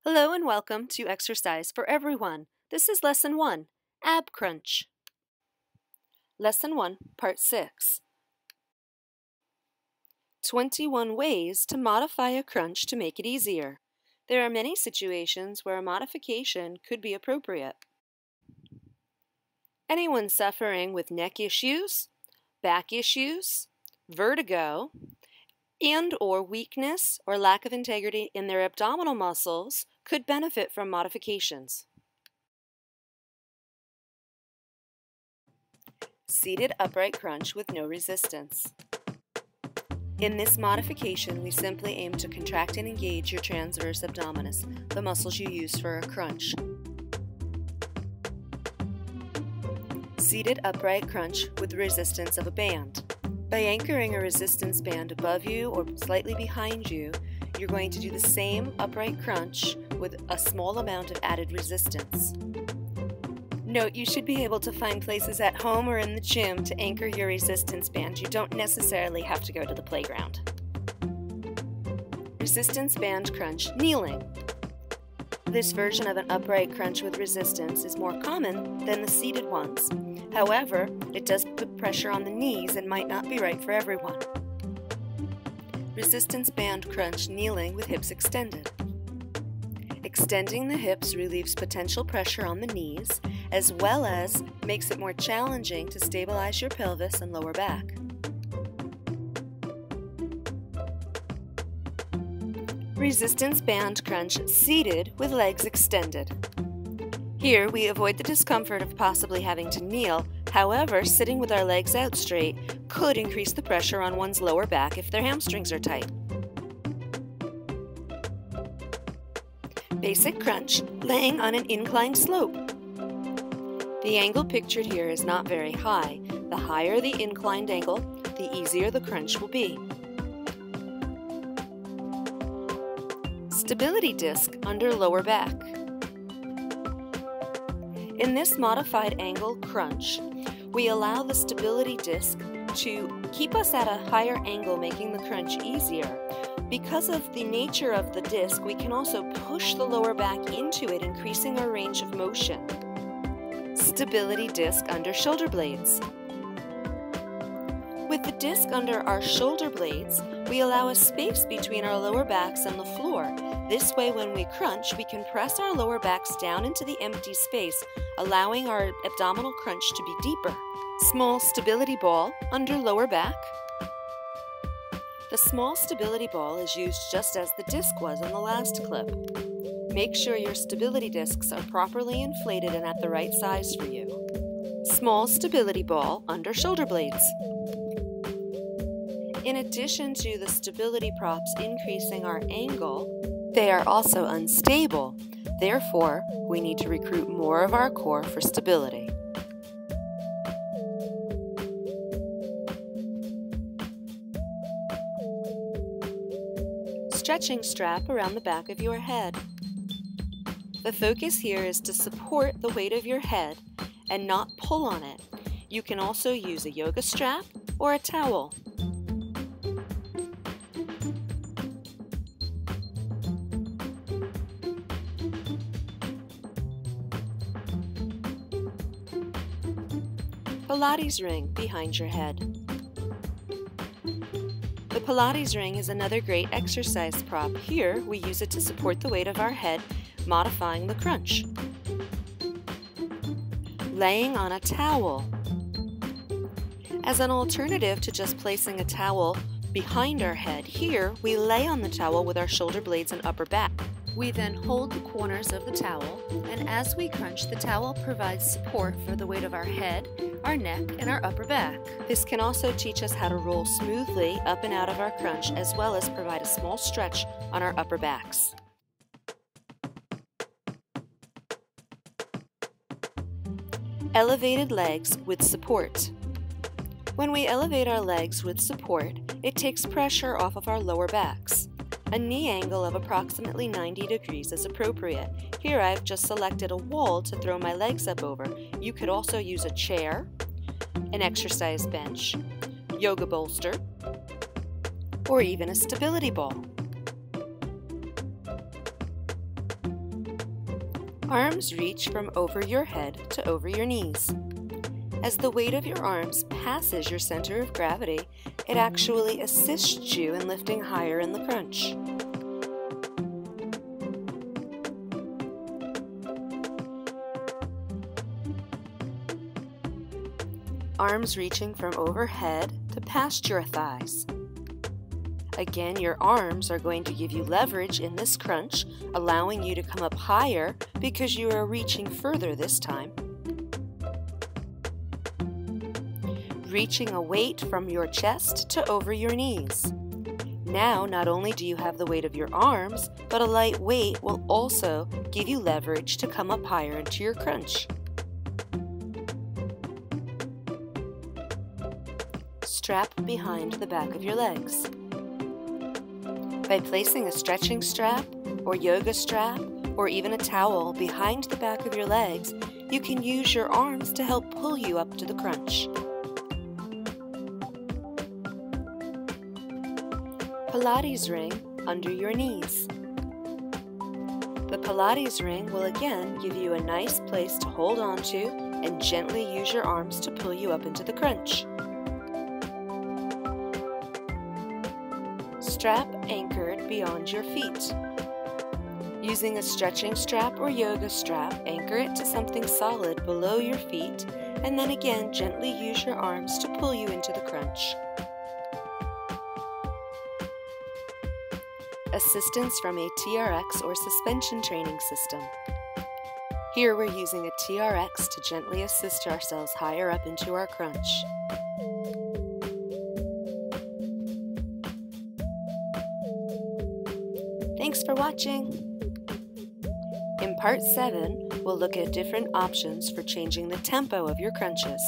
Hello and welcome to Exercise for Everyone. This is Lesson 1, Ab Crunch. Lesson 1, Part 6. 21 ways to modify a crunch to make it easier. There are many situations where a modification could be appropriate. Anyone suffering with neck issues, back issues, vertigo, and/or weakness or lack of integrity in their abdominal muscles could benefit from modifications. Seated upright crunch with no resistance. In this modification, we simply aim to contract and engage your transverse abdominis, the muscles you use for a crunch. Seated upright crunch with the resistance of a band. By anchoring a resistance band above you or slightly behind you, you're going to do the same upright crunch with a small amount of added resistance. Note, you should be able to find places at home or in the gym to anchor your resistance band. You don't necessarily have to go to the playground. Resistance band crunch, kneeling. This version of an upright crunch with resistance is more common than the seated ones. However, it does put pressure on the knees and might not be right for everyone. Resistance band crunch kneeling with hips extended. Extending the hips relieves potential pressure on the knees, as well as makes it more challenging to stabilize your pelvis and lower back. Resistance band crunch seated with legs extended. Here, we avoid the discomfort of possibly having to kneel. However, sitting with our legs out straight could increase the pressure on one's lower back if their hamstrings are tight. Basic crunch, laying on an inclined slope. The angle pictured here is not very high. The higher the inclined angle, the easier the crunch will be. Stability disc under lower back. In this modified angle crunch, we allow the stability disc to keep us at a higher angle, making the crunch easier. Because of the nature of the disc, we can also push the lower back into it, increasing our range of motion. Stability disc under shoulder blades. With the disc under our shoulder blades, we allow a space between our lower backs and the floor. This way, when we crunch, we can press our lower backs down into the empty space, allowing our abdominal crunch to be deeper. Small stability ball under lower back. The small stability ball is used just as the disc was in the last clip. Make sure your stability discs are properly inflated and at the right size for you. Small stability ball under shoulder blades. In addition to the stability props increasing our angle, they are also unstable. Therefore, we need to recruit more of our core for stability. Stretching strap around the back of your head. The focus here is to support the weight of your head and not pull on it. You can also use a yoga strap or a towel. Pilates ring behind your head. The Pilates ring is another great exercise prop. Here, we use it to support the weight of our head, modifying the crunch. Laying on a towel. As an alternative to just placing a towel behind our head, here we lay on the towel with our shoulder blades and upper back. We then hold the corners of the towel, and as we crunch, the towel provides support for the weight of our head, our neck, and our upper back. This can also teach us how to roll smoothly up and out of our crunch, as well as provide a small stretch on our upper backs. Elevated legs with support. When we elevate our legs with support, it takes pressure off of our lower backs. A knee angle of approximately 90 degrees is appropriate. Here I've just selected a wall to throw my legs up over. You could also use a chair, an exercise bench, yoga bolster, or even a stability ball. Arms reach from over your head to over your knees. As the weight of your arms passes your center of gravity, it actually assists you in lifting higher in the crunch. Arms reaching from overhead to past your thighs. Again, your arms are going to give you leverage in this crunch, allowing you to come up higher because you are reaching further this time. Reaching a weight from your chest to over your knees. Now, not only do you have the weight of your arms, but a light weight will also give you leverage to come up higher into your crunch. Strap behind the back of your legs. By placing a stretching strap or yoga strap or even a towel behind the back of your legs, you can use your arms to help pull you up to the crunch. Pilates ring under your knees. The Pilates ring will again give you a nice place to hold on to and gently use your arms to pull you up into the crunch. Strap anchored beyond your feet. Using a stretching strap or yoga strap, anchor it to something solid below your feet, and then again gently use your arms to pull you into the crunch. Assistance from a TRX or suspension training system. Here we're using a TRX to gently assist ourselves higher up into our crunch. Thanks for watching! In Part 7, we'll look at different options for changing the tempo of your crunches.